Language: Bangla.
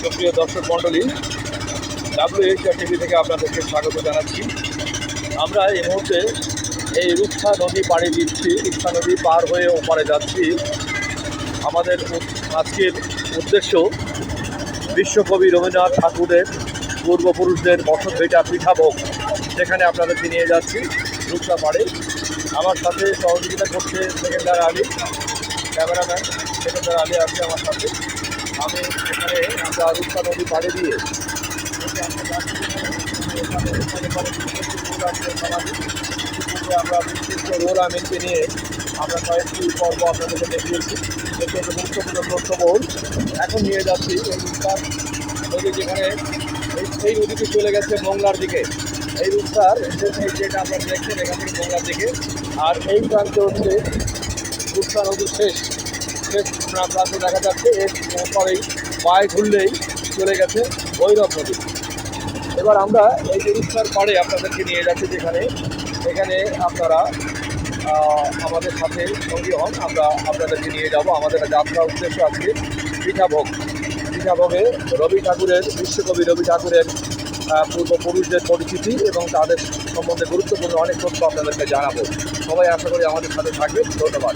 সুপ্রিয় দর্শক মণ্ডলী, WHR টিভি থেকে আপনাদেরকে স্বাগত জানাচ্ছি। আমরা এই মুহূর্তে এই রূপসা নদী পাড়ি দিচ্ছি। রূপসা নদী পার হয়ে ওপারে যাচ্ছি। আমাদের আজকের উদ্দেশ্য বিশ্বকবি রবীন্দ্রনাথ ঠাকুরের পূর্বপুরুষদের বসত ভিটা পিঠাভোগ, সেখানে আপনাদেরকে নিয়ে যাচ্ছি রূপসা পাড়ে। আমার সাথে সহযোগিতা করছে সেকেন্ডার আলী, ক্যামেরাম্যান সেকেন্ডার আলী আছে আমার সাথে। আমি এখানে আমরা রূপসা নদী পাড়ে দিয়ে আমরা বিশিষ্ট রোল আমিনকে নিয়ে আমরা কয়েকটি পর্ব আপনাদেরকে দেখিয়েছি। অত্যন্ত গুরুত্বপূর্ণ তথ্যবহুল। এখন নিয়ে যাচ্ছি এই রূপসার নদী, যেখানে এই নদীটি চলে গেছে মোংলার দিকে। এই রূপসার যেটা আপনারা দেখছেন এখান থেকে মোংলার দিকে, আর এই প্রান্তে হচ্ছে রূপসা নদীর শেষ প্রান্ত দেখা যাচ্ছে। এর পরেই পায়ে ঘুরলেই চলে গেছে ভৈরব নদী। এবার আমরা এই যে রূপসার পাড়ে আপনাদেরকে নিয়ে যাচ্ছি, এখানে আপনারা আমাদের সাথে সঙ্গী হন। আমরা আপনাদেরকে নিয়ে যাব। আমাদের যাত্রা উদ্দেশ্য আজকে পিঠাভোগে রবি ঠাকুরের, বিশ্বকবি রবি ঠাকুরের পূর্বপুরুষদের পরিচিতি এবং তাদের সম্বন্ধে গুরুত্বপূর্ণ অনেক তথ্য আপনাদেরকে জানাবো। সবাই আশা করি আমাদের সাথে থাকবেন। ধন্যবাদ।